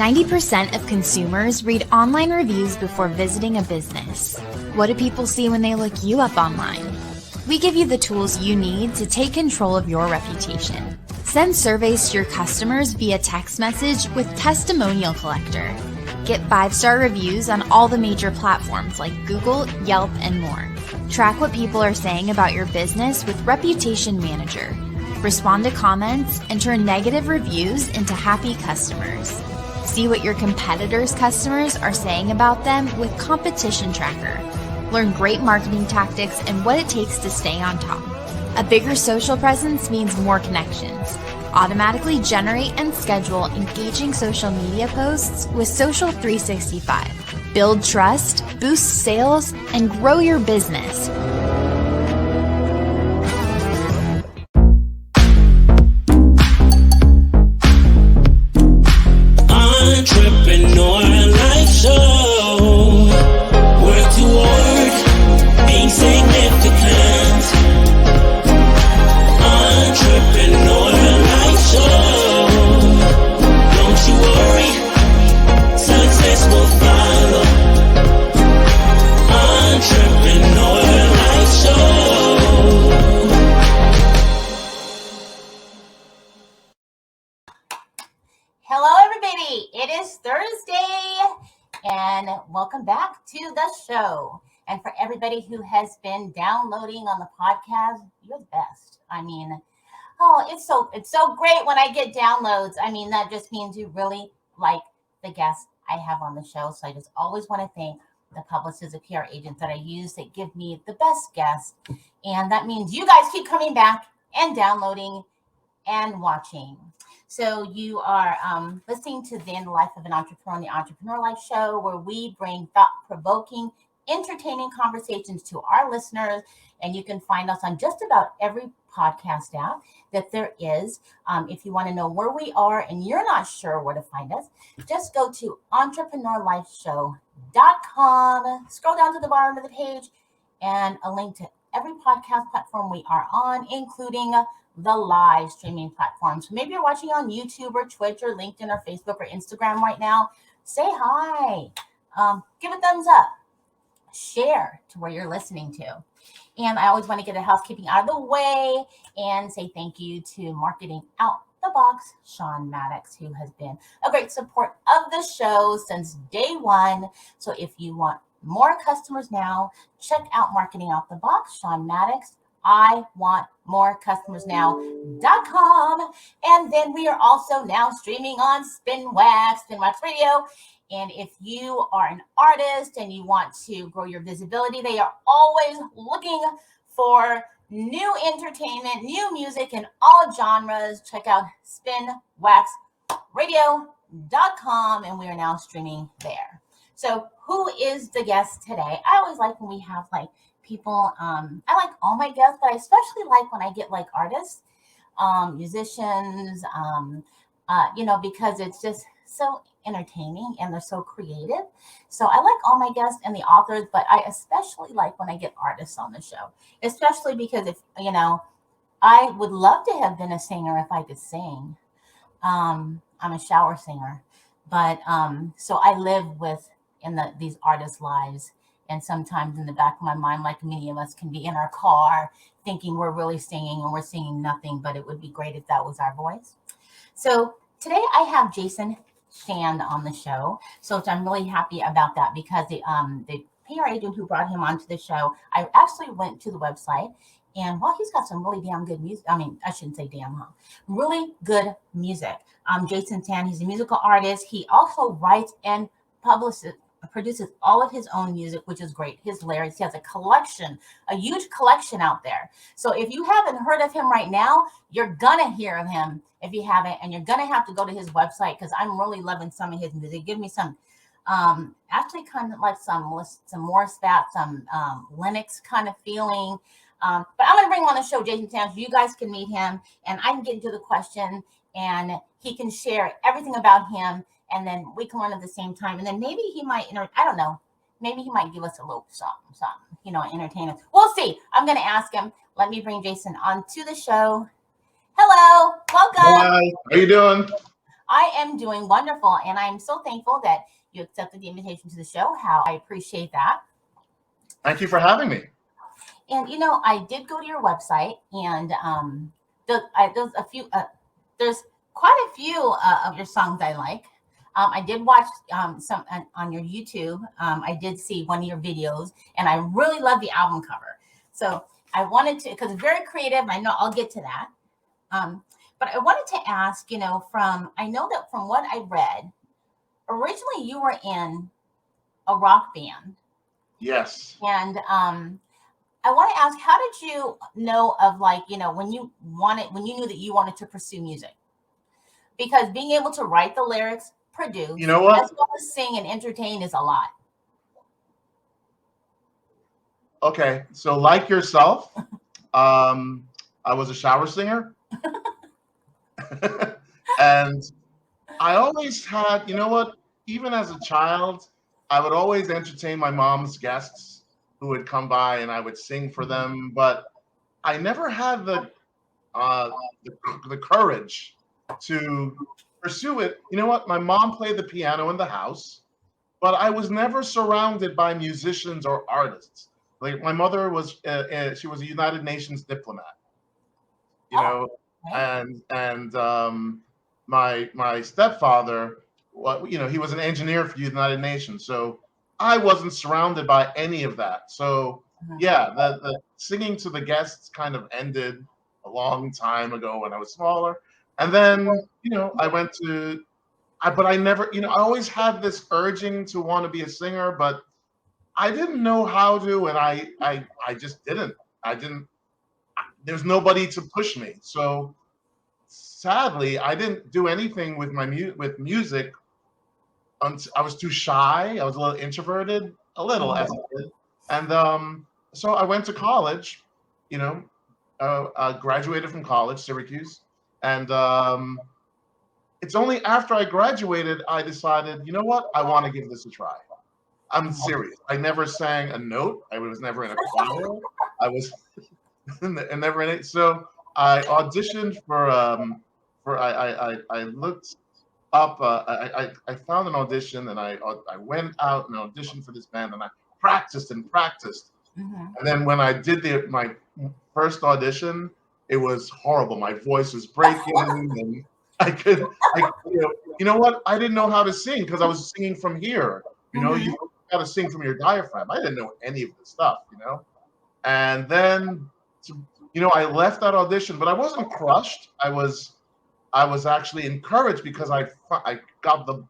90% of consumers read online reviews before visiting a business. What do people see when they look you up online? We give you the tools you need to take control of your reputation. Send surveys to your customers via text message with Testimonial Collector. Get 5-star reviews on all the major platforms like Google, Yelp, and more. Track what people are saying about your business with Reputation Manager. Respond to comments and turn negative reviews into happy customers. See what your competitors' customers are saying about them with Competition Tracker. Learn great marketing tactics and what it takes to stay on top. A bigger social presence means more connections. Automatically generate and schedule engaging social media posts with Social 365. Build trust, boost sales, and grow your business. Entrepreneur Life Show. Work toward being significant. Entrepreneur Life Show. Don't you worry, success will follow. Entrepreneur Life Show. Hello, everybody. It is Thursday, and welcome back to the show. And for everybody who has been downloading on the podcast, you're the best. I mean, it's so great when I get downloads. I mean, that just means you really like the guests I have on the show. So I just always want to thank the publicists and PR agents that I use that give me the best guests. And that means you guys keep coming back and downloading and watching. So you are listening to the Life of an Entrepreneur on the Entrepreneur Life Show, where we bring thought-provoking, entertaining conversations to our listeners. And you can find us on just about every podcast app that there is. If you want to know where we are and you're not sure where to find us, just go to entrepreneurlifeshow.com. Scroll down to the bottom of the page and a link to every podcast platform we are on, including the live streaming platforms. So maybe you're watching on YouTube or Twitch or LinkedIn or Facebook or Instagram right now. Say hi. Give a thumbs up. Share to where you're listening to. And I always want to get the housekeeping out of the way and say thank you to Marketing Out the Box, Sean Maddox, who has been a great support of the show since day one. So if you want more customers now, check out Marketing Out the Box, Sean Maddox. I want more customers now.com. And then we are also now streaming on Spinwax Radio. And if you are an artist and you want to grow your visibility, they are always looking for new entertainment, new music in all genres. Check out spinwaxradio.com, and we are now streaming there. So who is the guest today? I always like when we have people. I like all my guests, but I especially like when I get artists, musicians, because it's just so entertaining and they're so creative. So I like all my guests and the authors, but I especially like when I get artists on the show, especially because I would love to have been a singer if I could sing. I'm a shower singer, but so I live in these artists' lives. And sometimes in the back of my mind, like many of us can be in our car thinking we're really singing and we're singing nothing, but it would be great if that was our voice. So today I have Jason Shand on the show. So I'm really happy about that because the PR agent who brought him onto the show, I actually went to the website, and he's got some really damn good music. I mean, I shouldn't say damn, really good music. Jason Shand, he's a musical artist. He also writes and produces all of his own music, which is great. His lyrics, he has a huge collection out there. So if you haven't heard of him right now, you're gonna hear of him if you haven't, and you're gonna have to go to his website because I'm really loving some of his music. Give me some, actually kind of like some more spat, some Linux kind of feeling. But I'm gonna bring him on the show, Jason Shand, so you guys can meet him and I can get into the question and he can share everything about him. And then we can learn at the same time. And then maybe he might, I don't know, maybe he might give us a little something, entertain us. We'll see. I'm going to ask him. Let me bring Jason onto the show. Hello. Welcome. Hi. How you doing? I am doing wonderful, and I'm so thankful that you accepted the invitation to the show. How I appreciate that. Thank you for having me. And I did go to your website, and there's a few. There's quite a few of your songs I like. I did watch some on your YouTube. I did see one of your videos, and I really love the album cover. So I wanted to, because it's very creative. I know I'll get to that. But I wanted to ask, I know that from what I read, originally you were in a rock band. Yes. And I want to ask, how did you know of when you knew that you wanted to pursue music? Because being able to write the lyrics, produce, You know what? as well as sing and entertain is a lot. Okay, so like yourself, I was a shower singer. And I always had, you know what? Even as a child, I would always entertain my mom's guests who would come by and I would sing for them. But I never had the courage to pursue it. You know what? My mom played the piano in the house, but I was never surrounded by musicians or artists. Like my mother was, she was a United Nations diplomat, you know, and my stepfather, he was an engineer for the United Nations. So I wasn't surrounded by any of that. So yeah, the singing to the guests kind of ended a long time ago when I was smaller. And then, I went to, but I never, I always had this urging to want to be a singer, but I didn't know how to, and I just didn't. There's nobody to push me. So sadly, I didn't do anything with with music. I was too shy. I was a little introverted, as a kid. And so I went to college, I graduated from college, Syracuse. And it's only after I graduated, I decided, you know what? I want to give this a try. I'm serious. I never sang a note. I was never in a choir. I was never in it. So I auditioned I looked up. I found an audition, and I went out and auditioned for this band, and I practiced and practiced. And then when I did my first audition, it was horrible. My voice was breaking, and you know what? I didn't know how to sing because I was singing from here. You got to sing from your diaphragm. I didn't know any of this stuff, And then, I left that audition, but I wasn't crushed. I was actually encouraged because I got the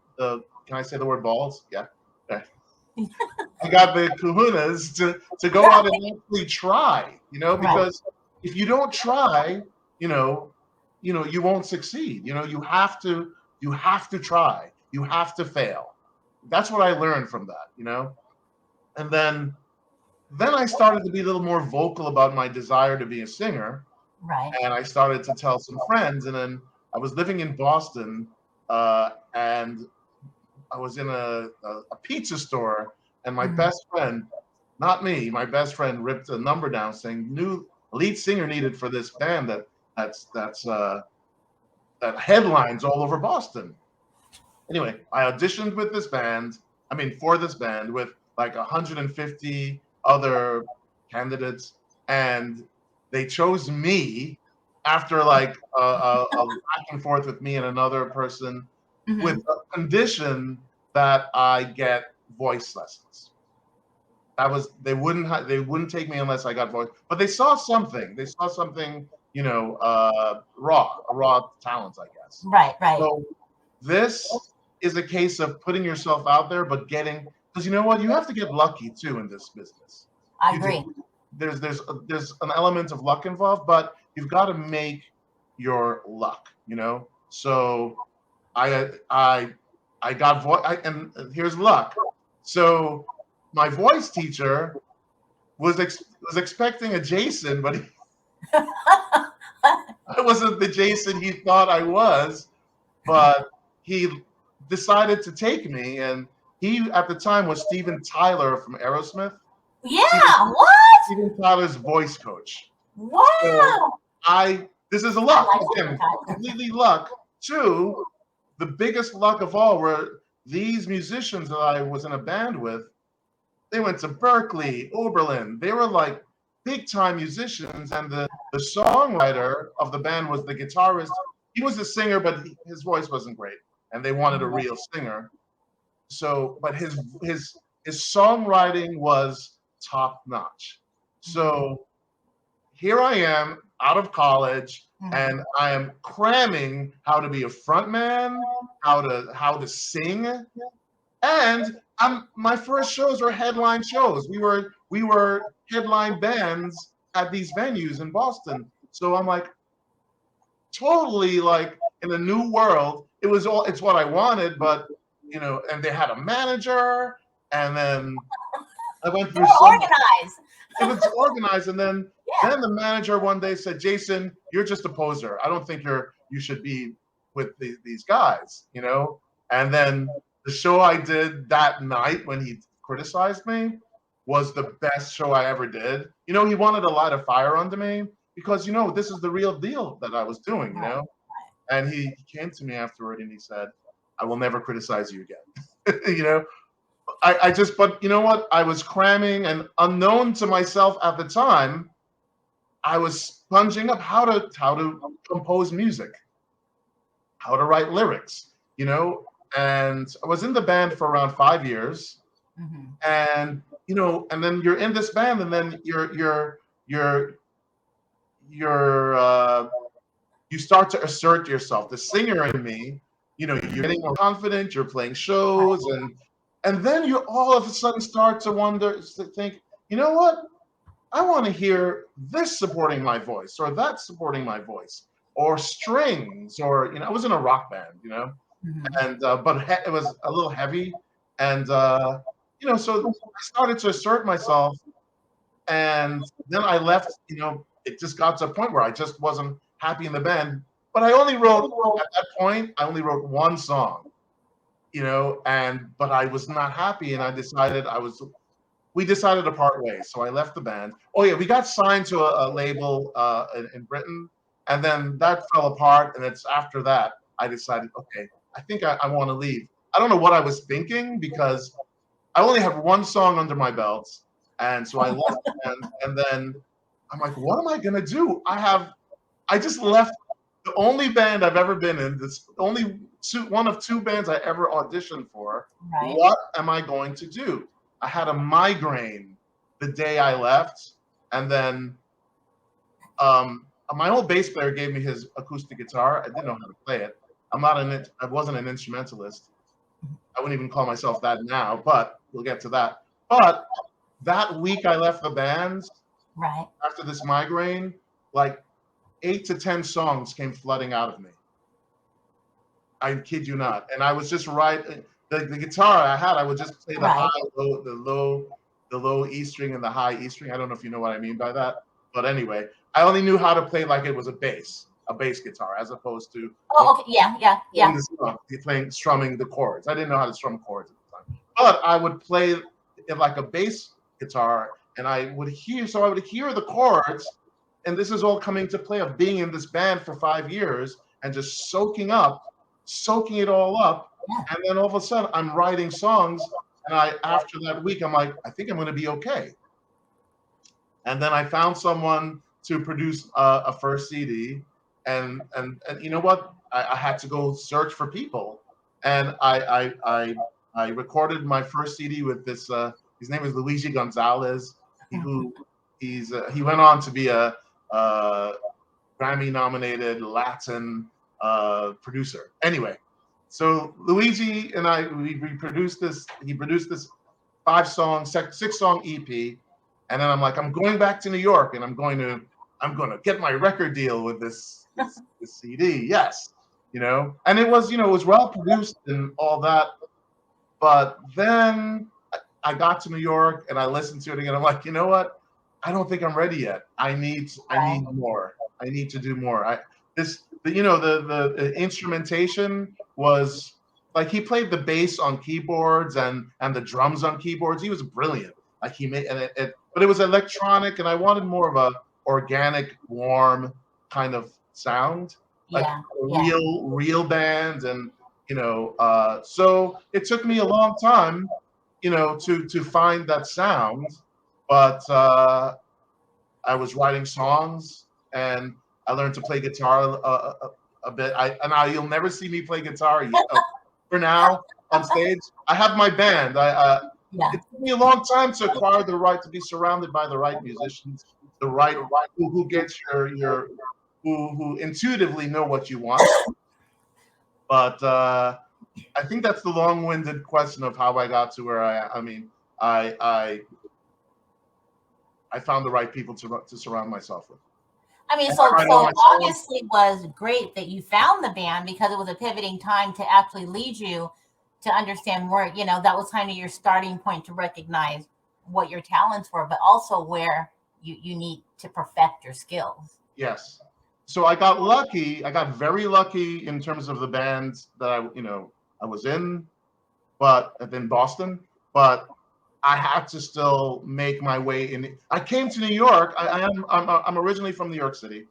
can I say the word balls? Yeah. I got the kahunas to go out and actually try, because if you don't try, you won't succeed. You have to try. You have to fail. That's what I learned from that, And then I started to be a little more vocal about my desire to be a singer. Right. And I started to tell some friends. And then I was living in Boston, and I was in a pizza store, and my best friend, not me, my best friend ripped a number down saying new lead singer needed for this band that headlines all over Boston. Anyway, I auditioned with this band. For this band with like 150 other candidates, and they chose me after like a back and forth with me and another person, with a condition that I get voice lessons. They wouldn't take me unless I got voice, but they saw something. They saw something, raw talent, I guess. Right. So this is a case of putting yourself out there, but because you know what, you have to get lucky too in this business. I agree. There's an element of luck involved, but you've got to make your luck. So I got voice, and here's luck. So my voice teacher was expecting a Jason, but I wasn't the Jason he thought I was. But he decided to take me, and he at the time was Steven Tyler from Aerosmith. Yeah, what? Steven Tyler's voice coach. Wow. So this is a luck. Again, completely luck. Two, the biggest luck of all were these musicians that I was in a band with. They went to Berkeley, Oberlin. They were like big time musicians, and the songwriter of the band was the guitarist. He was a singer, but his voice wasn't great, and they wanted a real singer. So, but his songwriting was top notch. So here I am out of college, and I am cramming how to be a frontman, how to sing, and my first shows were headline shows. We were headline bands at these venues in Boston. So I'm like totally like in a new world. It's what I wanted, but and they had a manager, and then I went through organized. It was organized, and then the manager one day said, "Jason, you're just a poser. I don't think you should be with these guys." And then the show I did that night when he criticized me was the best show I ever did. He wanted to light a fire under me because this is the real deal that I was doing. And he came to me afterward and he said, "I will never criticize you again." But you know what? I was cramming, and unknown to myself at the time, I was sponging up how to compose music, how to write lyrics, and I was in the band for around 5 years. And and then you're in this band, and then you start to assert yourself. The singer in me, you're getting more confident, you're playing shows, and then you all of a sudden start to think, you know what? I want to hear this supporting my voice, or that supporting my voice, or strings, or I was in a rock band, and but it was a little heavy, and so I started to assert myself, and then I left. It just got to a point where I just wasn't happy in the band. But I only wrote at that point. I only wrote one song. But I was not happy, and we decided to part ways. So I left the band. Oh yeah, we got signed to a label in Britain, and then that fell apart. And it's after that I decided, okay, I think I want to leave. I don't know what I was thinking, because I only have one song under my belt, and so I left the band. And then I'm like, what am I gonna do? I just left the only band I've ever been in. This one of two bands I ever auditioned for. Right. What am I going to do? I had a migraine the day I left, and then my old bass player gave me his acoustic guitar. I didn't know how to play it. I wasn't an instrumentalist. I wouldn't even call myself that now, but we'll get to that. But that week I left the band, Right. after this migraine, like 8 to 10 songs came flooding out of me. I kid you not. And I was just the guitar I had, I would just play the high, the low E string and the high E string. I don't know if you know what I mean by that. But anyway, I only knew how to play like it was a bass guitar, as opposed to Okay. Yeah. Strumming the chords. I didn't know how to strum chords at the time. But I would play it like a bass guitar, and I would hear the chords, and this is all coming to play of being in this band for 5 years and just soaking it all up. And then all of a sudden I'm writing songs, and after that week I'm like, I think I'm going to be okay. And then I found someone to produce a first CD, and you know what? I had to go search for people, and I recorded my first CD with this. His name is Luigi Gonzalez. He went on to be a Grammy-nominated Latin producer. Anyway, so Luigi and we produced this. He produced this 6-song EP, and then I'm like, I'm going back to New York, and I'm going to get my record deal with this CD. Yes, and it was well produced and all that. But then I got to New York and I listened to it again. I'm like, you know what? I don't think I'm ready yet. I need more. I need to do more. The instrumentation was like, he played the bass on keyboards and the drums on keyboards. He was brilliant. Like he made but it was electronic, and I wanted more of a organic, warm kind of sound, like real band. And So it took me a long time, to find that sound, but I was writing songs, and I learned to play guitar a bit. You'll never see me play guitar for now on stage. I have my band. Yeah. It took me a long time to acquire the right to be surrounded by the right musicians, the right who gets your who intuitively know what you want. But I think that's the long-winded question of how I got to where I am. I mean, I found the right people to surround myself with. I mean, And so I write all my songs. obviously was great that you found the band because it was a pivoting time to actually lead you to understand more. That was kind of your starting point to recognize what your talents were, but also where you need to perfect your skills. Yes. So I got lucky. I got very lucky in terms of the bands that I was in, but in Boston. But I had to still make my way in. I came to New York. I'm originally from New York City,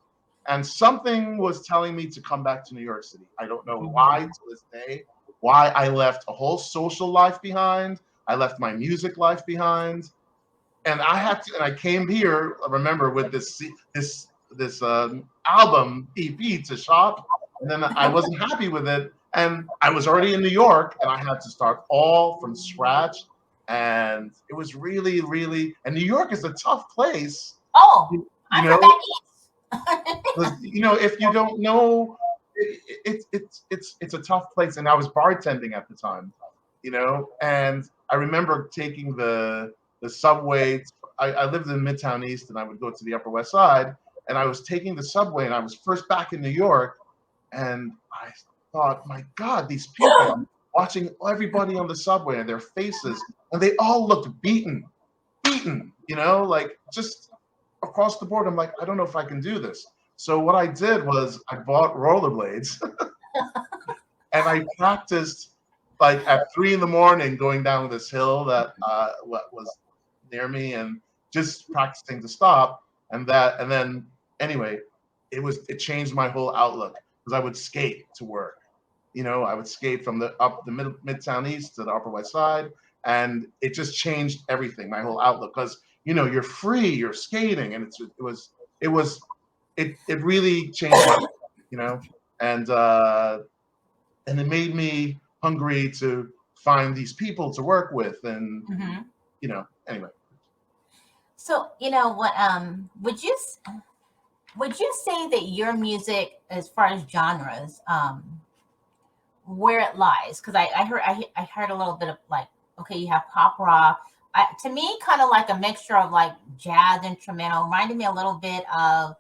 and something was telling me to come back to New York City. I don't know why to this day. Why I left a whole social life behind. I left my music life behind, and I came here. I remember with this album EP to shop, and then I wasn't happy with it, and I was already in New York, and I had to start all from scratch, and it was really, really. And New York is a tough place. Oh, You I'm know, from back east. if you don't know, it's a tough place. And I was bartending at the time, and I remember taking the subway. I lived in Midtown East, and I would go to the Upper West Side, and I was taking the subway, and I was first back in New York, and I thought, my God, these people, I'm watching everybody on the subway and their faces, and they all looked beaten, like just across the board. I'm like, I don't know if I can do this. So what I did was I bought rollerblades and I practiced like at 3 a.m. going down this hill that was near me, and just practicing to stop. And then anyway, it changed my whole outlook, because I would skate to work. I would skate from the Midtown East to the Upper West Side, and it just changed everything, my whole outlook, because you're free, you're skating, and it really changed my life, and it made me hungry to find these people to work with, and anyway. So what? Would you say that your music, as far as genres, where it lies? Because I heard a little bit of like, okay, you have pop rock. To me, kind of like a mixture of like jazz instrumental, reminded me a little bit of,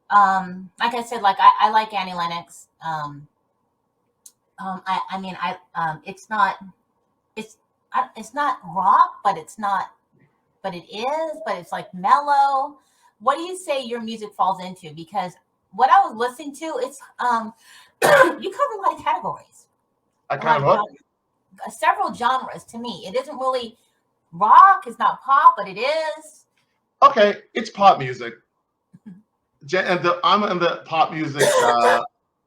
like I said, like I like Annie Lennox. It's not rock, but it's like mellow. What do you say your music falls into? Because what I was listening to, it's you cover a lot of categories. I kind of Several genres. To me, it isn't really rock. It's not pop, but it is. Okay, it's pop music. And I'm in the pop music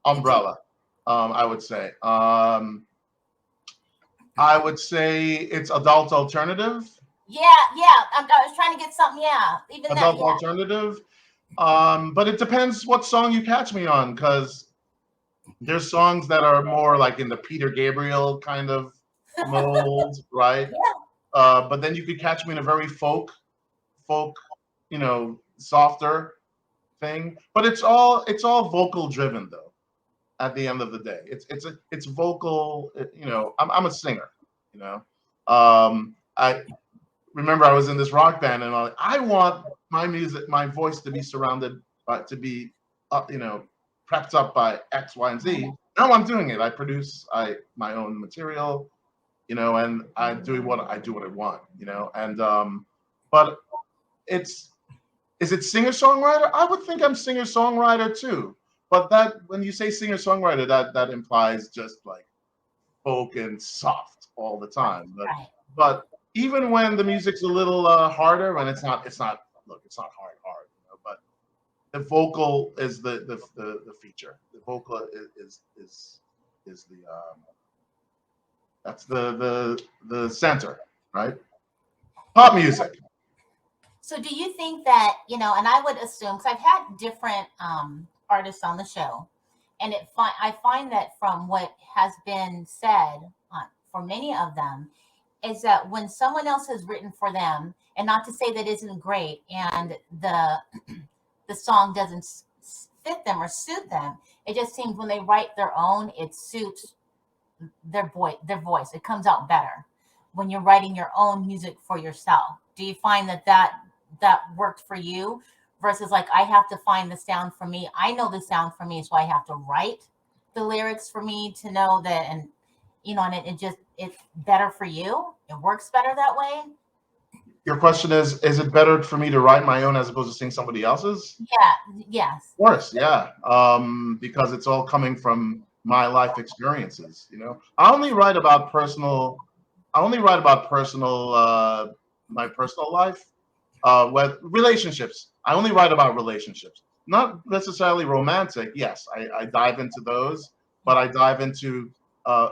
umbrella. I would say. I would say it's adult alternative. Yeah. I was trying to get something. Yeah, even Adult that. Yeah. alternative. But it depends what song you catch me on, because there's songs that are more like in the Peter Gabriel kind of mold, right? Yeah. But then you could catch me in a very folk, softer thing. But it's all vocal driven, though. At the end of the day, it's vocal. I'm a singer. I remember I was in this rock band, and I want my music, my voice to be surrounded by, to be, prepped up by X, Y, and Z. Now I'm doing it. I produce my own material, and I do what I want, and but is it singer-songwriter? I would think I'm singer-songwriter too. But that, when you say singer-songwriter, that implies just like folk and soft all the time. But even when the music's a little harder, when it's not look, it's not hard, but the vocal is the feature. The vocal is is the that's the center, right? Pop music. So do you think that, and I would assume, because I've had different artists on the show, and I find that from what has been said for many of them, is that when someone else has written for them, and not to say that isn't great, and the song doesn't fit them or suit them, it just seems when they write their own, it suits their voice. It comes out better when you're writing your own music for yourself. Do you find that worked for you versus like, I have to find the sound for me? I know the sound for me, so I have to write the lyrics for me to know that, and and it's better for you. It works better that way. Your question is it better for me to write my own as opposed to sing somebody else's? Yeah. Yes. Of course, yeah. Because it's all coming from my life experiences. I only write about personal. My personal life, with relationships. I only write about relationships, not necessarily romantic. Yes, I dive into those, but I dive into.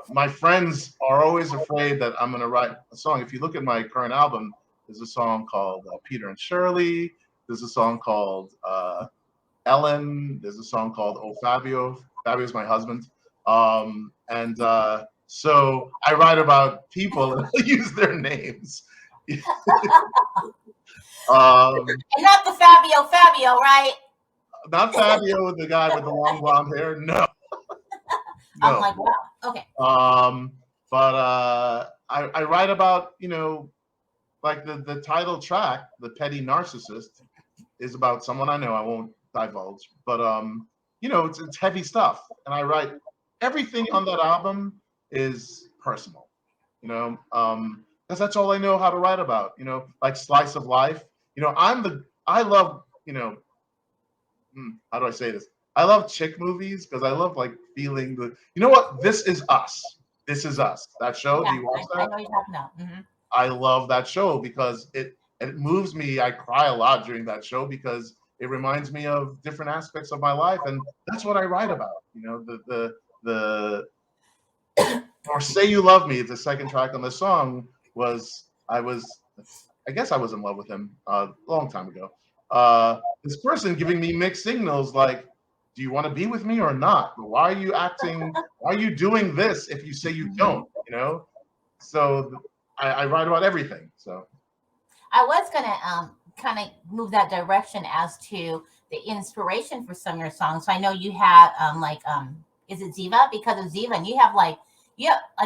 My friends are always afraid that I'm going to write a song. If you look at my current album, there's a song called Peter and Shirley. There's a song called Ellen. There's a song called Oh Fábio. Fábio is my husband. So I write about people and I use their names. And not the Fabio, right? Not Fabio, the guy with the long blonde hair. No. I'm like, wow. Okay. But I write about, like the title track, The Petty Narcissist, is about someone I know. I won't divulge, but it's heavy stuff, and I write everything on that album is personal, because that's all I know how to write about. Like slice of life. I love, how do I say this? I love chick movies because I love like feeling the. You know what? This Is Us. This Is Us. That show. Yeah, Do you watch that? I know you're talking about. Mm-hmm. I love that show because it moves me. I cry a lot during that show because it reminds me of different aspects of my life, and that's what I write about. The or Say You Love Me, the second track on the song I guess I was in love with him a long time ago. This person giving me mixed signals like, do you want to be with me or not? Why are you acting? Why are you doing this if you say you don't? So I write about everything. So I was gonna kind of move that direction as to the inspiration for some of your songs. So I know you have is it Zeeva? Because of Zeeva, and you have I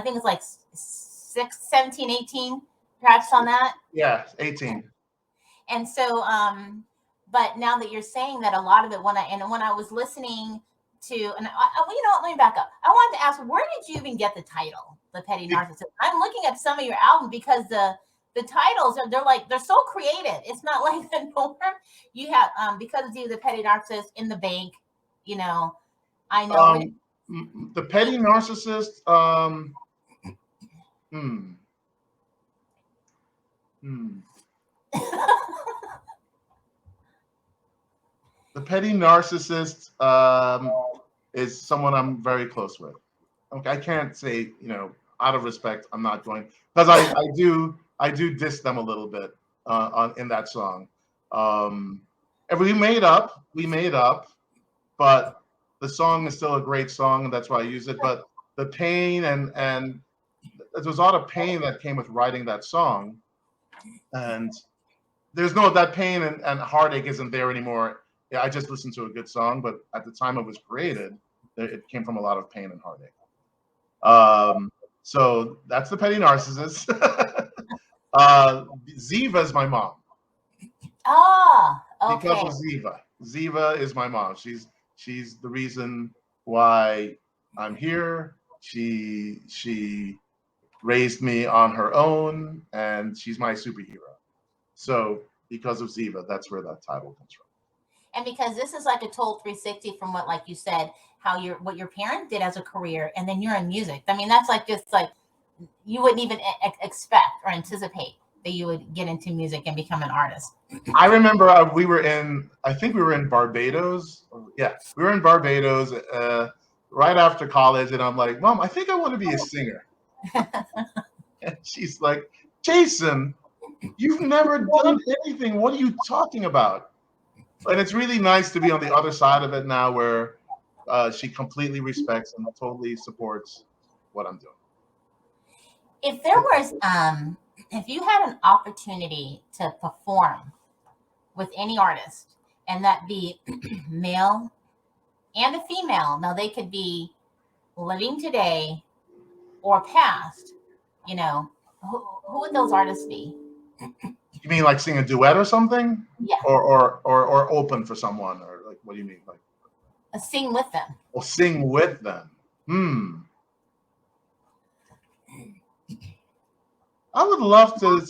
think it's like 17, 18 tracks on that. Yeah, 18. And so but now that you're saying that, a lot of it when I was listening to, and let me back up. I wanted to ask, where did you even get the title, The Petty Narcissist? I'm looking at some of your albums because the titles they're so creative. It's not like the norm. You have Because of Zeeva, The Petty Narcissist, In the Bank. I know The Petty Narcissist. The Petty Narcissist is someone I'm very close with. Okay, I can't say, out of respect, I'm not going, because I do diss them a little bit in that song. And we made up, but the song is still a great song, and that's why I use it. But the pain and there's a lot of pain that came with writing that song, and there's that pain and heartache isn't there anymore. Yeah, I just listened to a good song, but at the time it was created, it came from a lot of pain and heartache. So that's The Petty Narcissist. Zeeva is my mom. Ah, okay. Because of Zeeva. Zeeva is my mom. She's the reason why I'm here. She raised me on her own, and she's my superhero. So Because of Zeeva, that's where that title comes from. And because this is like a total 360 from what, like you said, what your parent did as a career, and then you're in music. I mean, that's just like you wouldn't even expect or anticipate that you would get into music and become an artist. I remember I think we were in Barbados. Yeah, we were in Barbados right after college, and I'm like, Mom, I think I want to be a singer. And she's like, Jason, you've never done anything. What are you talking about? And it's really nice to be on the other side of it now, where she completely respects and totally supports what I'm doing. If there was, if you had an opportunity to perform with any artist, and that be male and a female, now they could be living today or past, you know, who would those artists be? You mean like sing a duet or something, Yeah, or open for someone, or like what do you mean? Like, sing with them. or sing with them? I would love to.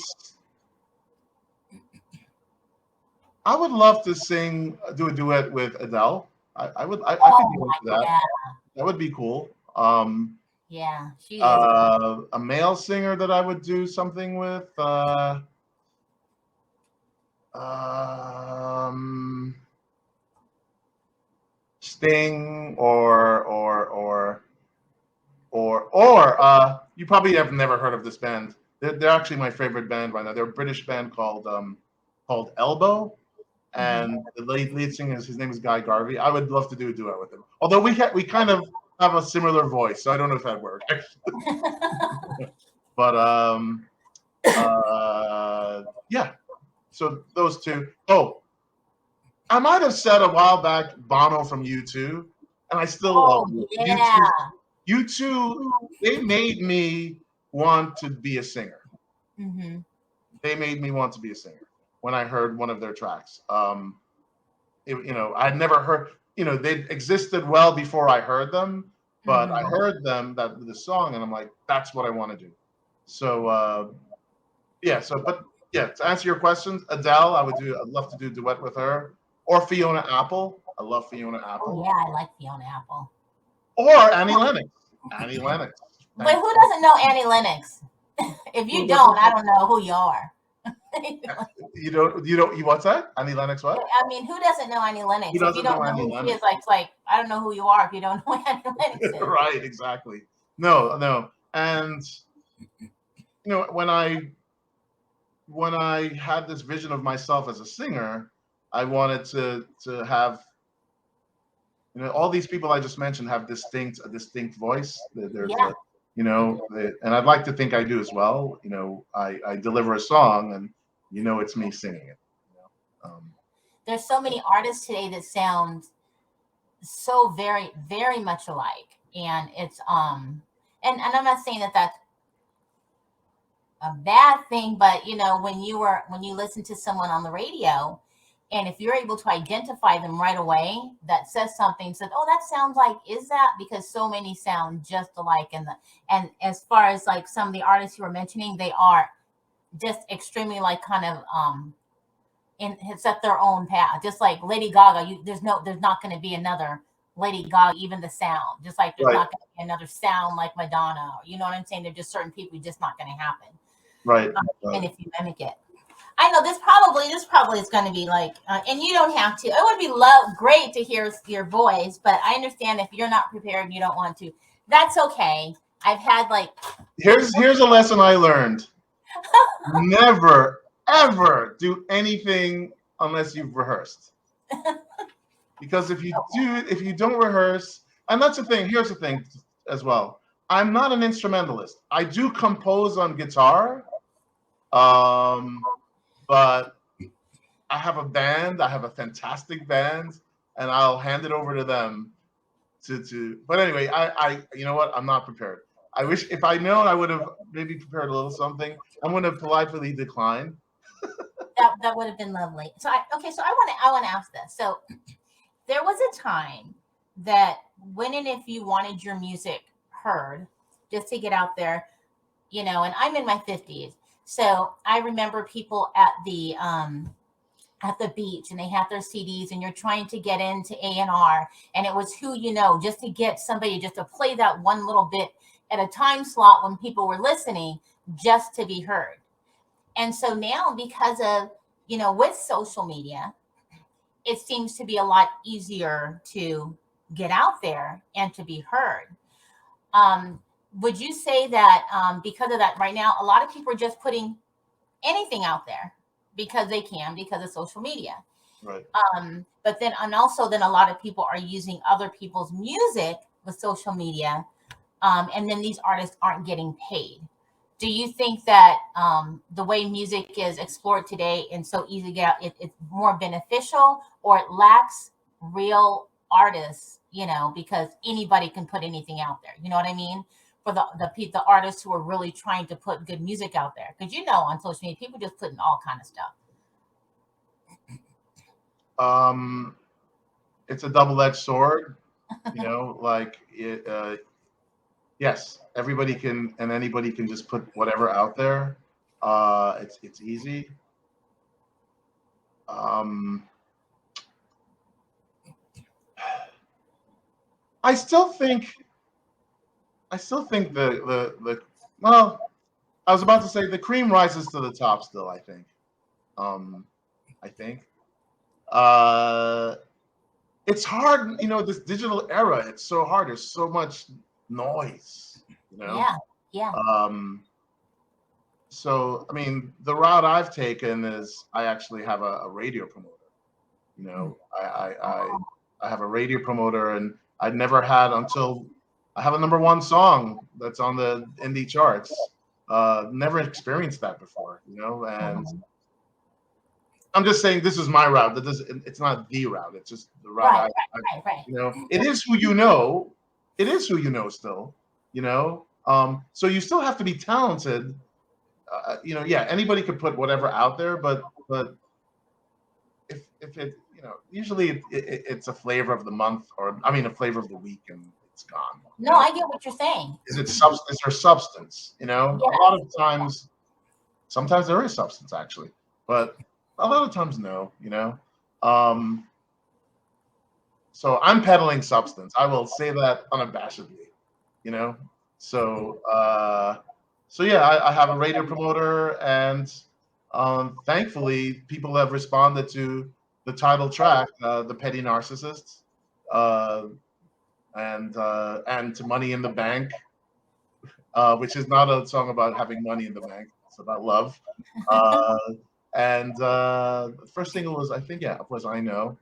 I would love to do a duet with Adele. I would. I could Oh be into my that. God. That would be cool. Yeah, she is a good. A male singer that I would do something with. Sting or you probably have never heard of this band. They're actually my favorite band right now. They're a British band called Elbow, and the lead singer his name is Guy Garvey. I would love to do a duet with him. Although we kind of have a similar voice, so I don't know if that works. But yeah. So those two. Oh, I might have said a while back Bono from U2, and I still love yeah. U2. They made me want to be a singer. Mm-hmm. They made me want to be a singer when I heard one of their tracks. I'd never heard. They existed well before I heard them, but I heard them the song, and I'm like, that's what I want to do. So to answer your questions, Adele, I'd love to do a duet with her, or Fiona Apple. I love Fiona Apple. Oh yeah, I like Fiona Apple. Or Annie Lennox. Annie Lennox. Wait, who doesn't know Annie Lennox? If you don't, I don't know who you are. You don't. What's that? Annie Lennox? What? I mean, who doesn't know Annie Lennox? Who doesn't if you don't know who she is, it's like I don't know who you are if you don't know Annie Lennox is. Right. Exactly. No. And when I had this vision of myself as a singer, I wanted to have, all these people I just mentioned have a distinct voice. There's and I'd like to think I do as well. I deliver a song and it's me singing it. There's so many artists today that sound so very, very much alike. And it's and I'm not saying that that's a bad thing, but when you listen to someone on the radio, and if you're able to identify them right away, that says something, said, oh, that sounds like, is that? Because so many sound just alike. And as far as like some of the artists you were mentioning, they are just extremely like kind of set their own path. Just like Lady Gaga, there's not going to be another Lady Gaga, even the sound. Just like there's not going to be another sound like Madonna. You know what I'm saying? There's just certain people just not going to happen. Right. And if you mimic it. I know this probably is going to be like, and you don't have to. It would be great to hear your voice, but I understand if you're not prepared and you don't want to. That's okay. I've had like. Here's a lesson I learned. Never ever do anything unless you've rehearsed. Because if you don't rehearse, and that's the thing. Here's the thing as well. I'm not an instrumentalist. I do compose on guitar. But I have a band. I have a fantastic band, and I'll hand it over to them to. But anyway, I you know what? I'm not prepared. I wish if I known, I would have maybe prepared a little something. I'm going to politely decline. That would have been lovely. So I want to ask this. So there was a time that when and if you wanted your music heard, just to get out there, and I'm in my 50s. So I remember people at the beach, and they had their CDs, and you're trying to get into A&R, and it was who just to get somebody just to play that one little bit at a time slot when people were listening, just to be heard. And so now, because of with social media, it seems to be a lot easier to get out there and to be heard. Would you say that because of that, right now, a lot of people are just putting anything out there because they can, because of social media. Right. But then, and also, then a lot of people are using other people's music with social media, and then these artists aren't getting paid. Do you think that the way music is explored today and so easy to get out, it's more beneficial, or it lacks real artists? Because anybody can put anything out there. You know what I mean? For the artists who are really trying to put good music out there, because on social media, people just putting all kind of stuff. It's a double-edged sword, like yes, everybody can and anybody can just put whatever out there. It's easy. I still think the well, I was about to say the cream rises to the top still, I think. I think. It's hard, this digital era, it's so hard. There's so much noise, Yeah. So, I mean, the route I've taken is I actually have a radio promoter. I have a radio promoter, and I'd never had until I have a #1 song that's on the indie charts. Never experienced that before, and I'm just saying this is my route. It's not the route. It's just the route. Right. It is who you know. It is who you know still. So you still have to be talented. Yeah, anybody could put whatever out there, but if it, usually it's a flavor of the month, or a flavor of the week, and it's gone. No, I get what you're saying. Is there substance? A lot of times, sometimes there is substance actually, but a lot of times no. So I'm peddling substance. I will say that unabashedly. So yeah, I have a radio promoter, and thankfully people have responded to the title track, the Petty Narcissist, and to Money in the Bank, which is not a song about having money in the bank. It's about love. And the first single was, I think, was I Know.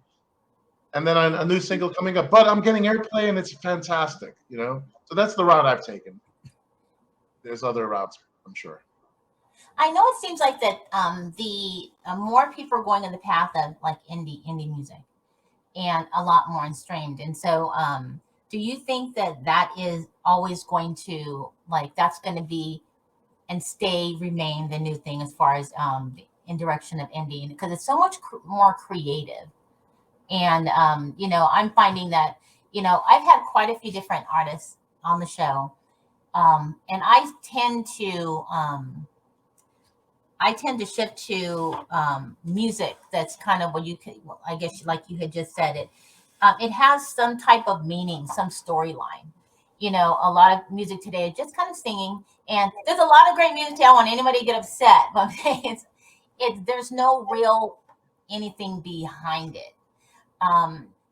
And then a new single coming up, but I'm getting airplay and it's fantastic, So that's the route I've taken. There's other routes, I'm sure. I know it seems like that the more people are going in the path of like indie music, and a lot more streamed. And so do you think that is always going to, like, that's going to be and remain the new thing as far as in direction of indie, because it's so much more creative? And I'm finding that I've had quite a few different artists on the show, and I tend to shift to music that's kind of what you could, I guess, like you had just said, it has some type of meaning, some storyline. A lot of music today is just kind of singing, and there's a lot of great music today. I don't want anybody to get upset, but there's no real anything behind it.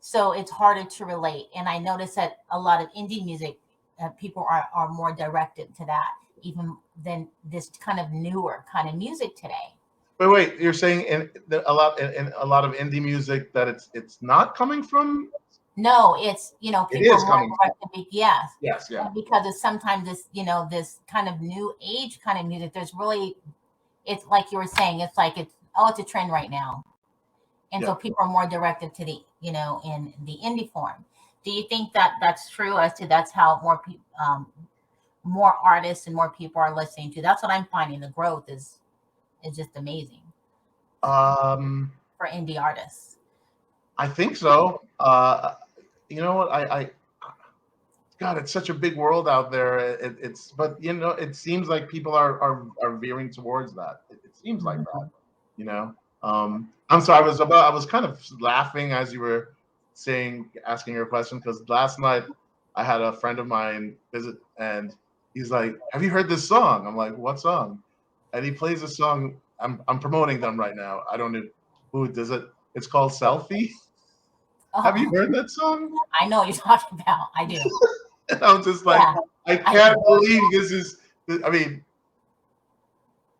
So it's harder to relate. And I notice that a lot of indie music, people are more directed to that, even than this kind of newer kind of music today. Wait, you're saying in a lot of indie music that it's not coming from? No, it's people it is are coming more directed. Yes, yeah. Because it's sometimes this kind of new age kind of music. There's really, it's like you were saying, it's like it's a trend right now. And so people are more directed to the, in the indie form. Do you think that that's true, as to that's how more people, more artists and more people are listening to? That's what I'm finding. The growth is just amazing for indie artists. I think so. You know what? God, it's such a big world out there. But it seems like people are veering towards that. It seems like that. I'm sorry. I was kind of laughing as you were asking your question, because last night I had a friend of mine visit, and he's like, "Have you heard this song?" I'm like, "What song?" And he plays a song. I'm promoting them right now. I don't know who does it. It's called Selfie. Have you heard that song? I know what you're talking about. I do. And I'm just like, Yeah, I can't believe this is. I mean,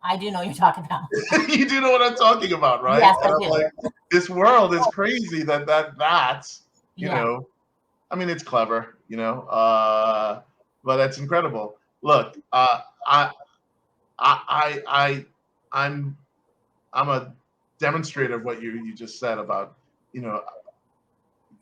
I do know what you're talking about. you do know what I'm talking about, right? Yes, And I I'm do. like, this world is crazy that's you Yeah. know. I mean, it's clever, but that's incredible. Look, I, I'm a demonstrator of what you just said about, you know,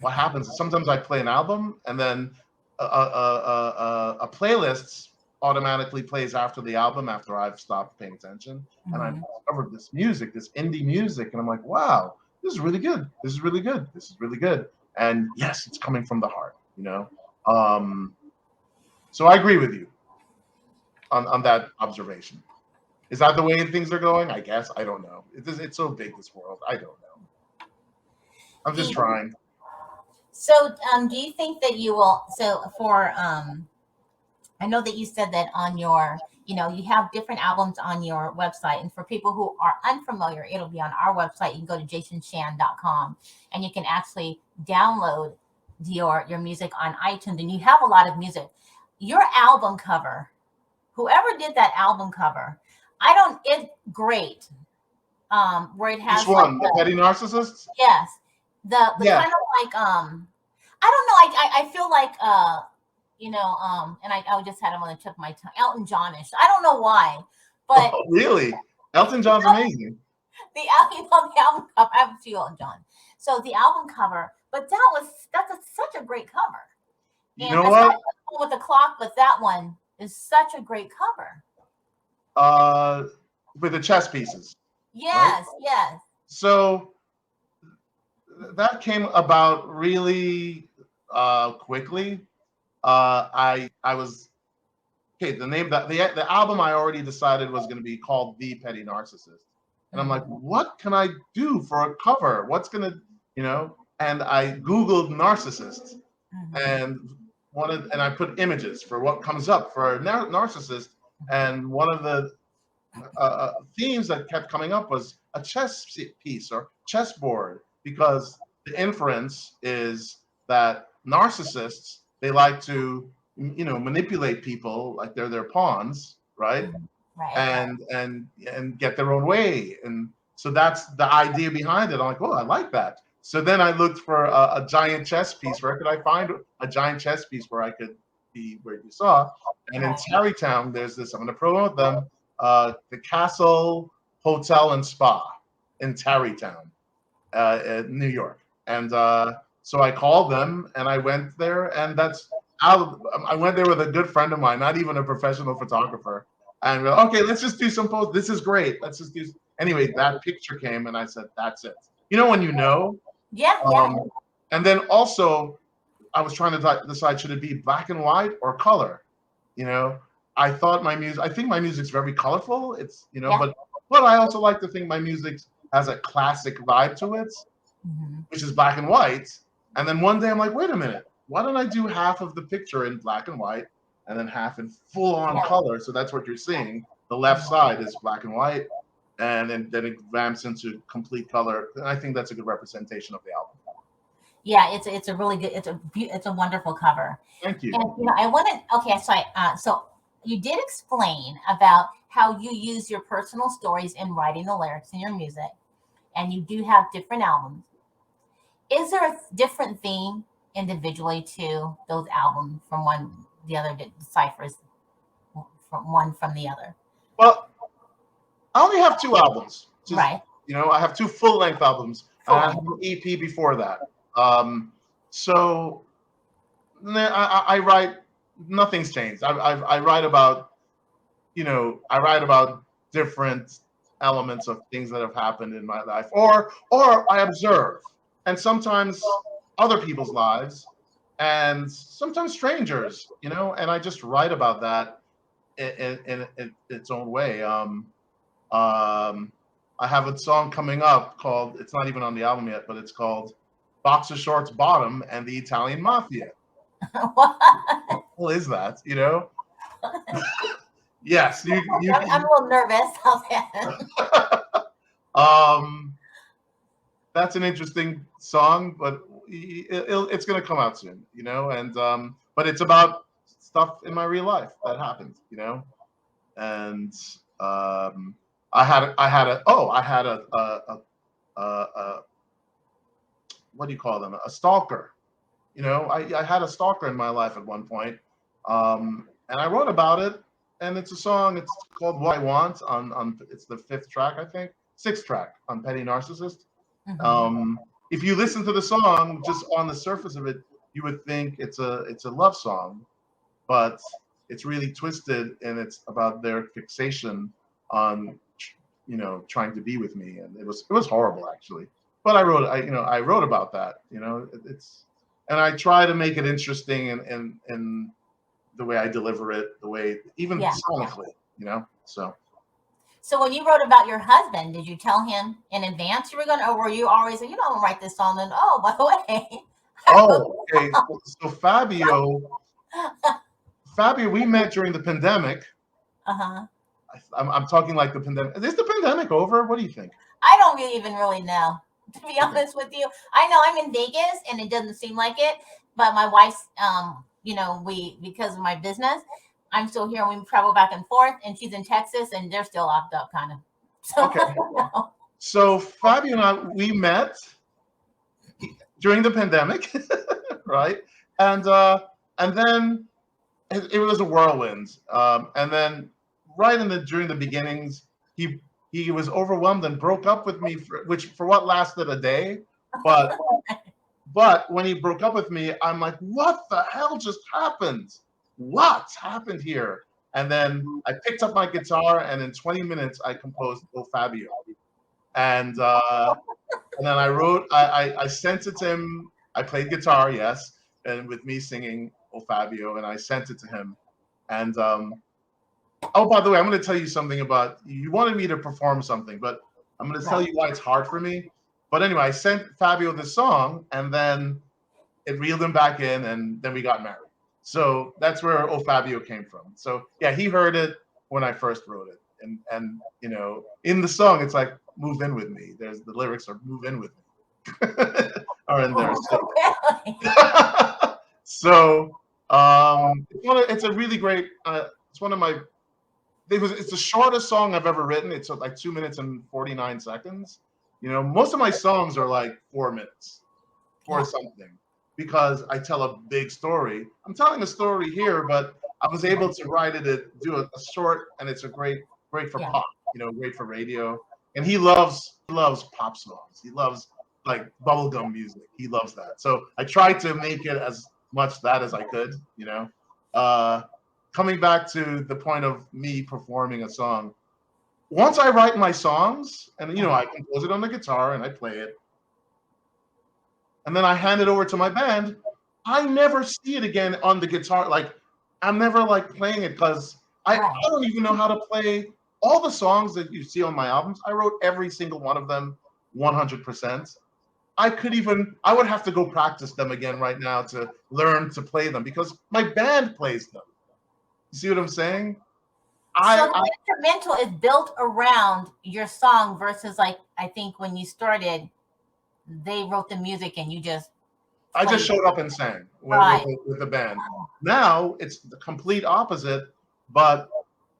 what happens. Sometimes I play an album and then a playlist automatically plays after the album after I've stopped paying attention, and I've discovered this music, this indie music, and I'm like, wow, this is really good. This is really good. This is really good. And yes, it's coming from the heart. So I agree with you on that observation. Is that the way things are going? I guess. I don't know. It's so big, this world. I don't know. I'm just trying. So, do you think that you will? So, for I know that you said that on your, you have different albums on your website, and for people who are unfamiliar, it'll be on our website. You can go to jasonshan.com, and you can actually download your music on iTunes, and you have a lot of music. Your album cover, whoever did that album cover, it's great. Where it has Which one? like The Petty Narcissists? yes, the Yeah. kind of like I don't know. I feel like and I just had him on the tip of my tongue. Elton Johnish. I don't know why, but Oh, really? Elton John's amazing. the album cover. I have a few Elton John. So the album cover, but that's such a great cover. You And know aside what? from the one with the clock, but that one is such a great cover. With the chess pieces. Yes, yes. So that came about really quickly. I was okay. The name that the album I already decided was going to be called The Petty Narcissist, and I'm like, what can I do for a cover? What's gonna, And I Googled narcissist, and and I put images for what comes up for a narcissist, and one of the themes that kept coming up was a chess piece or chessboard, because the inference is that narcissists, they like to manipulate people like they're their pawns, right? Right. And get their own way, and so that's the idea behind it. I'm like, oh, I like that. So then I looked for a giant chess piece. Where could I find a giant chess piece where I could be where you saw? And in Tarrytown, there's this. I'm going to promote them. The Castle Hotel and Spa in Tarrytown, New York. And so I called them and I went there, and I went there with a good friend of mine, not even a professional photographer. And we're like, okay, let's just do some posts. This is great. Let's just do. Anyway, that picture came, and I said, that's it. When you know. Yeah. And then also, I was trying to decide, should it be black and white or color? I thought I think my music's very colorful. It's, but I also like to think my music has a classic vibe to it, which is black and white. And then one day I'm like, wait a minute, why don't I do half of the picture in black and white and then half in full on color? So that's what you're seeing. The left side is black and white, and then it ramps into complete color. And I think that's a good representation of the album. Yeah, it's a really good, it's a wonderful cover. Thank you. And I wanted, okay, so you did explain about how you use your personal stories in writing the lyrics in your music, and you do have different albums. Is there a different theme individually to those albums from one the other deciphers from one from the other? Well, I only have 2 albums. Right. I have 2 full-length albums. I have an EP before that. So I write. Nothing's changed. I write about, I write about different elements of things that have happened in my life, or I observe, and sometimes other people's lives, and sometimes strangers, and I just write about that in its own way. I have a song coming up called, it's not even on the album yet, but it's called Boxer Shorts Bottom and the Italian Mafia. What? What is that? Yes. I'm a little nervous. That's an interesting song, but it's going to come out soon, you know. And but it's about stuff in my real life that happened, you know. And I had a what do you call them? A stalker. You know, I had a stalker in my life at one point, and I wrote about it. And it's a song. It's called "What I Want" on it's the 5th track, I think, 6th track on Petty Narcissist. If you listen to the song, just on the surface of it, you would think it's a love song, but it's really twisted, and it's about their fixation on, you know, trying to be with me, and it was horrible actually. But I wrote about that, you know. And I try to make it interesting, and the way I deliver it, the way even sonically, you know. So when you wrote about your husband, did you tell him in advance you were going to, or were you always, you know, write this song and, oh, by the way. Oh, okay. So Fabio, we met during the pandemic. I'm talking like the pandemic. Is the pandemic over? What do you think? I don't even really know, to be honest with you. I know I'm in Vegas and it doesn't seem like it, but my wife's, you know, because of my business, I'm still here. We travel back and forth, and she's in Texas, and they're still locked up, kind of. So, okay. So Fabio and I, we met during the pandemic, right? And then it was a whirlwind. And then during the beginnings, he was overwhelmed and broke up with me for what lasted a day. But when he broke up with me, I'm like, what the hell just happened? What's happened here? And then I picked up my guitar, and in 20 minutes, I composed Oh Fábio. And then I sent it to him. I played guitar, yes, and with me singing Oh Fábio, and I sent it to him. And oh, by the way, I'm going to tell you something about, you wanted me to perform something, but I'm going to tell you why it's hard for me. But anyway, I sent Fabio the song, and then it reeled him back in, and then we got married. So that's where Oh Fábio came from. So yeah, he heard it when I first wrote it, and you know, in the song, it's like "Move in with me." The lyrics are "Move in with me," are in there. So it's a really great. It's one of my. It's the shortest song I've ever written. It's like 2 minutes and 49 seconds. You know, most of my songs are like 4 minutes or something, because I tell a big story. I'm telling a story here, but I was able to write it, do a short, and it's great for pop, you know, great for radio. And he loves pop songs. He loves like bubblegum music. He loves that. So I tried to make it as much that as I could, you know. Coming back to the point of me performing a song, once I write my songs, and you know, I compose it on the guitar and I play it, and then I hand it over to my band, I never see it again on the guitar. Like, I'm never like playing it, because I don't even know how to play all the songs that you see on my albums. I wrote every single one of them 100%. I would have to go practice them again right now to learn to play them, because my band plays them. You see what I'm saying? So the instrumental is built around your song versus, like, I think when you started, they wrote the music and you just. I just showed up and sang with the band. Now it's the complete opposite. But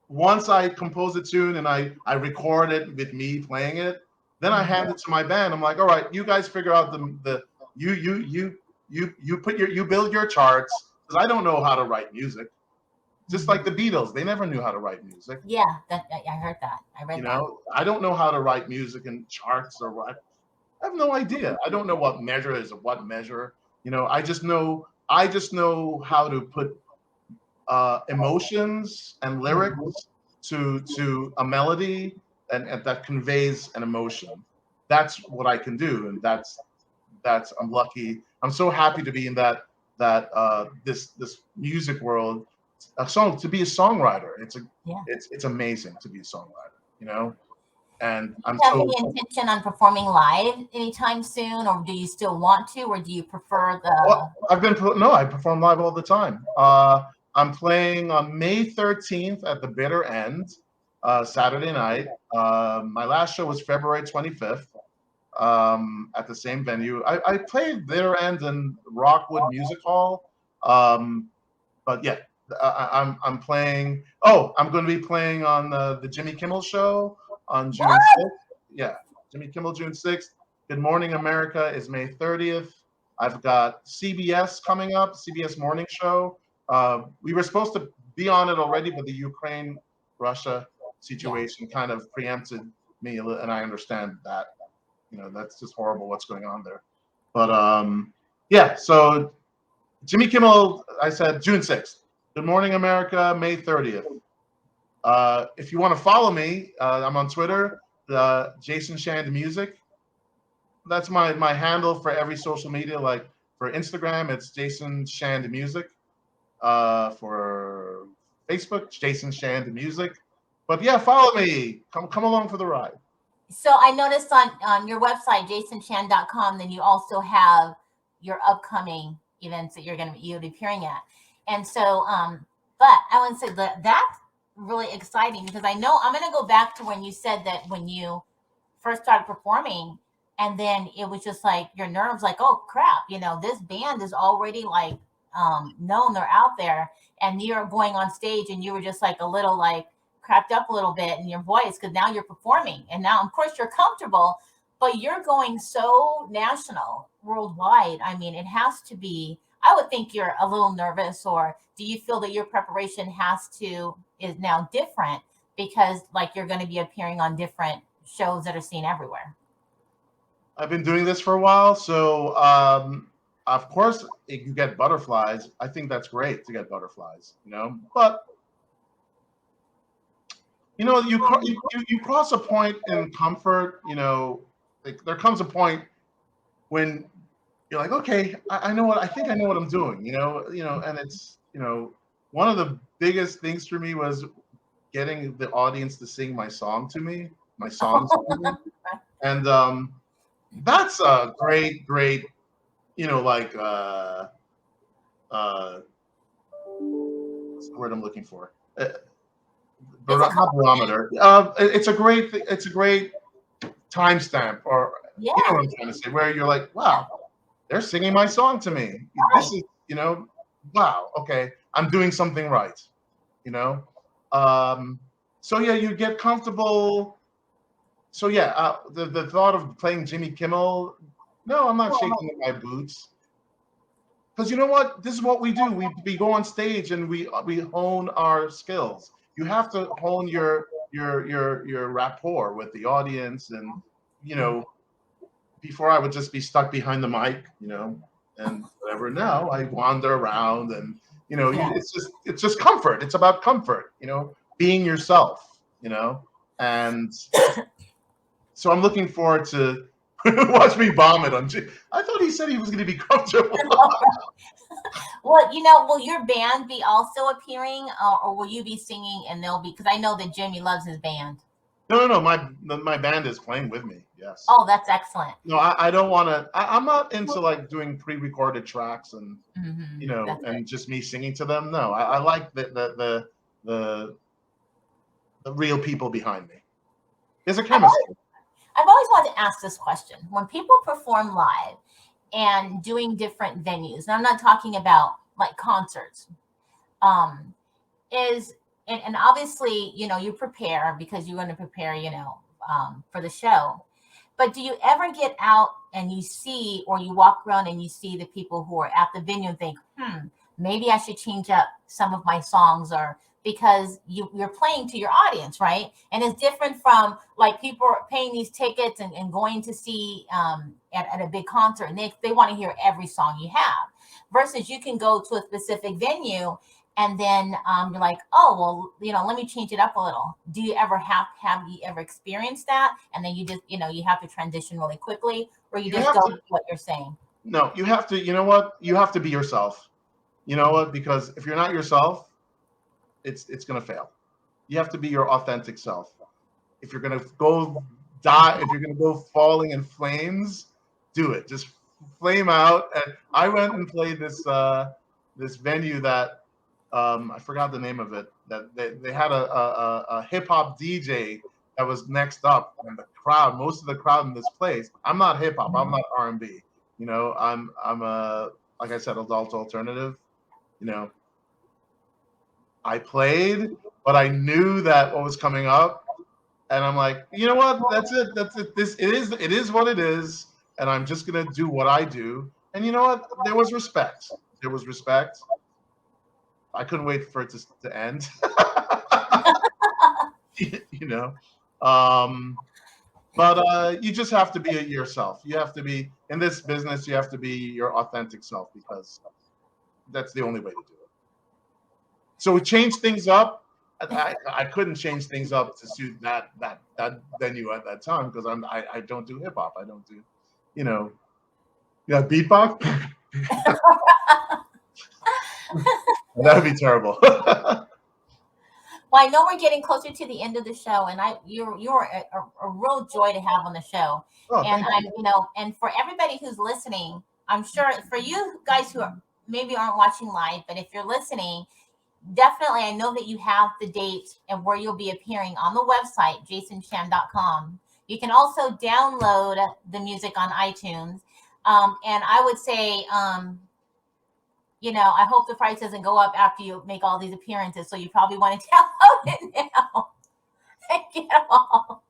once I compose a tune and I record it with me playing it, then I hand it to my band. I'm like, all right, you guys figure out you build your charts, because I don't know how to write music. Just like the Beatles, they never knew how to write music. Yeah, I heard that. I read that. You know, I don't know how to write music and charts or what. I have no idea. I don't know what measure is what measure. You know, I just know how to put emotions and lyrics to a melody, and that conveys an emotion. That's what I can do, and that's I'm lucky. I'm so happy to be in this music world. To be a songwriter, it's amazing to be a songwriter, you know. And I'm have any intention on performing live anytime soon, or do you still want to, or do you prefer the? Well, I perform live all the time. I'm playing on May 13th at the Bitter End, Saturday night. My last show was February 25th. at the same venue. I played their end in Rockwood Music Hall, but yeah, I'm playing. Oh, I'm going to be playing on the Jimmy Kimmel Show on June 6th. Yeah, Jimmy Kimmel June 6th. Good Morning America is May 30th. I've got CBS coming up, CBS Morning Show. We were supposed to be on it already, but the Ukraine-Russia situation kind of preempted me, and I understand that. That's just horrible what's going on there. But yeah, so Jimmy Kimmel, I said June 6th. Good Morning America, May 30th. If you want to follow me, I'm on Twitter, Jason Shand Music. That's my handle for every social media. Like for Instagram, it's Jason Shand Music. For Facebook, Jason Shand Music. But yeah, follow me. Come along for the ride. So I noticed on your website, jasonshand.com, then you also have your upcoming events that you'll be appearing at. And so, but I want to say that's really exciting because I know I'm going to go back to when you said that when you first started performing, and then it was just like your nerves, like, oh crap, this band is already like known, they're out there, and you're going on stage, and you were just like a little like cracked up a little bit in your voice because now you're performing, and now of course you're comfortable, but you're going so national, worldwide. I mean, it has to be. I would think you're a little nervous, or do you feel that your preparation is now different because like you're going to be appearing on different shows that are seen everywhere? I've been doing this for a while, so of course you get butterflies. I think that's great to get butterflies, but you cross a point in comfort. Like there comes a point when you're like, okay, I know what I think I know what I'm doing. And it's one of the biggest things for me was getting the audience to sing my songs to me, and that's a great, like what's the word I'm looking for? Not barometer. It's a great timestamp, or Yeah. you know what I'm trying to say, where you're like, wow, they're singing my song to me. This is, wow, okay, I'm doing something right. So yeah, you get comfortable. So yeah, the thought of playing Jimmy Kimmel, no, I'm not shaking in my boots. Because you know what? This is what we do. We go on stage and we hone our skills. You have to hone your rapport with the audience, and before I would just be stuck behind the mic, and whatever. Now I wander around, and it's just comfort. It's about comfort, being yourself, and so I'm looking forward to watch me vomit on. I thought he said he was going to be comfortable. Well, will your band be also appearing, or will you be singing and they'll be? Because I know that Jimmy loves his band. No. My band is playing with me. Yes. Oh, that's excellent. No, I don't want to. I'm not into like doing pre-recorded tracks and and just me singing to them. No, I like the real people behind me. There's a chemistry. I've always wanted to ask this question: when people perform live and doing different venues, and I'm not talking about like concerts, and obviously you prepare because you're going to prepare for the show, but do you ever get out and you see, or you walk around and you see the people who are at the venue and think, maybe I should change up some of my songs, or because you're playing to your audience, right? And it's different from like people are paying these tickets and going to see at a big concert, and they want to hear every song you have, versus you can go to a specific venue and then you're like, oh, well, let me change it up a little. Do you ever have you ever experienced that? And then you just, you have to transition really quickly, or you just go with what you're saying? No, you have to, you have to be yourself. Because if you're not yourself, it's going to fail. You have to be your authentic self. If you're going to go die, if you're going to go falling in flames, do it. Just flame out. And I went and played this venue that I forgot the name of it. That they had a hip hop DJ that was next up, and the crowd, most of the crowd in this place. I'm not hip hop. I'm not R&B. You know, I'm a, like I said, adult alternative. You know, I played, but I knew that what was coming up, and I'm like, you know what? That's it. That's it. It is what it is, and I'm just gonna do what I do. And you know what? There was respect. There was respect. I couldn't wait for it to end. You know, but you just have to be yourself. You have to be in this business. You have to be your authentic self because that's the only way to do it. So we changed things up. I couldn't change things up to suit that venue at that time because I don't do hip hop. I don't do, you know, beatbox. That would be terrible. Well, I know we're getting closer to the end of the show, and you're a real joy to have on the show. Oh, And thank you. and for everybody who's listening, I'm sure for you guys who maybe aren't watching live, but if you're listening, definitely I know that you have the date and where you'll be appearing on the website, jasonsham.com. You can also download the music on iTunes. And I would say, I hope the price doesn't go up after you make all these appearances. So you probably want to download it now and get them all.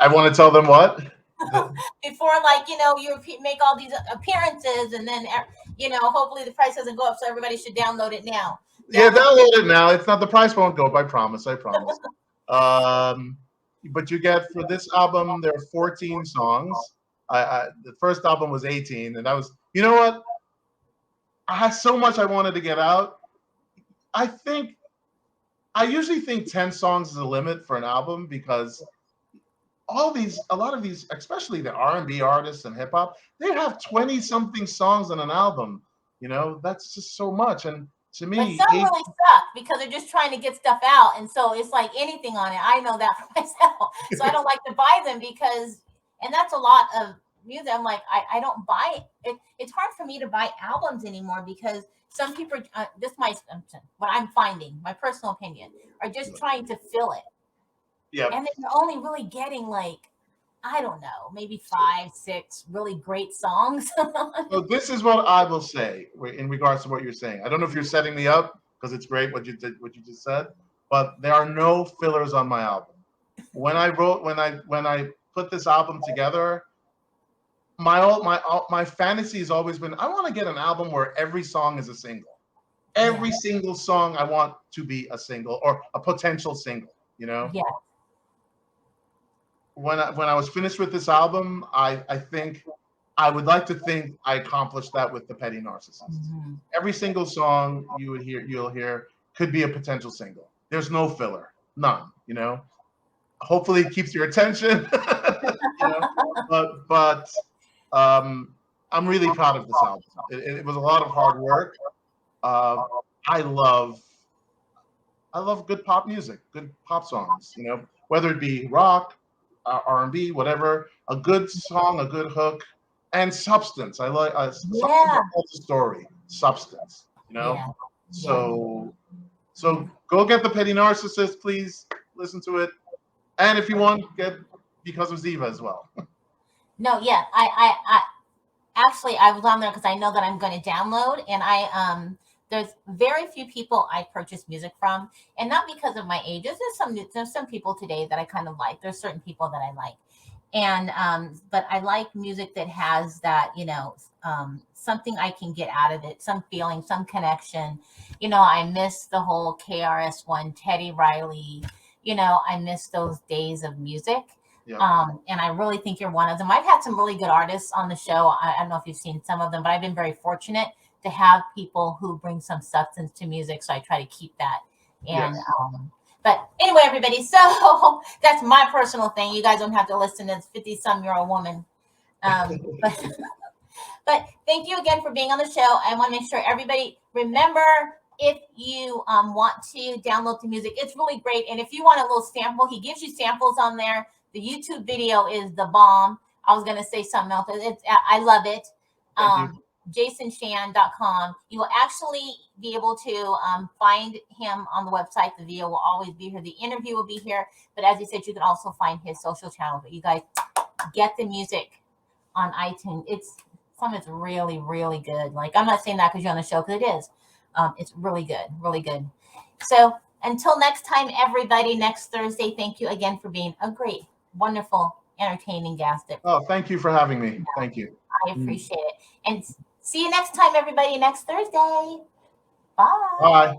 I want to tell them what? Before, you make all these appearances, and then, hopefully the price doesn't go up. So everybody should download it now. Yeah, download it now. It's not, the price won't go up. I promise. But you get, for this album, there are 14 songs. The first album was 18, and that was, you know what? I had so much I wanted to get out. I usually think 10 songs is a limit for an album because a lot of these, especially the R&B artists and hip hop, they have 20 something songs on an album. You know, that's just so much. And to me, but some really suck because they're just trying to get stuff out, and so it's like anything on it. I know that for myself, so I don't like to buy them and that's a lot of music. I'm like, I don't buy it. It's hard for me to buy albums anymore because some people, what I'm finding, my personal opinion, are just trying to fill it. Yeah. And then you're only really getting I don't know, maybe 5, 6 really great songs. So this is what I will say in regards to what you're saying. I don't know if you're setting me up because it's great what you just said, but there are no fillers on my album. When I put this album together, my fantasy has always been, I want to get an album where every song is a single. Every single song I want to be a single or a potential single, you know? Yeah. When I was finished with this album, I think I would like to think I accomplished that with the Petty Narcissist. Mm-hmm. Every single song you'll hear could be a potential single. There's no filler, none. You know, hopefully it keeps your attention. You know, but I'm really proud of this album. It was a lot of hard work. I love good pop music, good pop songs. You know, whether it be rock, R&B, whatever, a good song, a good hook, and substance. I like something that tells a story. Substance, you know. Yeah. So go get the Petty Narcissist, please. Listen to it, and if you want, get Because of Zeeva as well. No, yeah, I actually I was on there because I know that I'm going to download, and there's very few people I purchase music from, and not because of my age. There's some people today that I kind of like. There's certain people that I like, and but I like music that has that, something I can get out of it, some feeling, some connection. I miss the whole KRS-One, Teddy Riley. I miss those days of music. Yeah. And I really think you're one of them. I've had some really good artists on the show. I don't know if you've seen some of them, but I've been very fortunate to have people who bring some substance to music. So I try to keep that. And, but anyway, everybody, so that's my personal thing. You guys don't have to listen to this 50-some-year-old woman. But thank you again for being on the show. I want to make sure everybody remember, if you want to download the music, it's really great. And if you want a little sample, he gives you samples on there. The YouTube video is the bomb. I was going to say something else. I love it. jasonshan.com. You will actually be able to find him on the website. The video will always be here. The interview will be here. But as he said, you can also find his social channel. But you guys get the music on iTunes. Some of it's really, really good. Like, I'm not saying that because you're on the show, because it is. It's really good, really good. So until next time, everybody, next Thursday, thank you again for being a great, wonderful, entertaining guest. Oh, thank you for having me. Thank you. I appreciate it. And see you next time, everybody, next Thursday. Bye. Bye.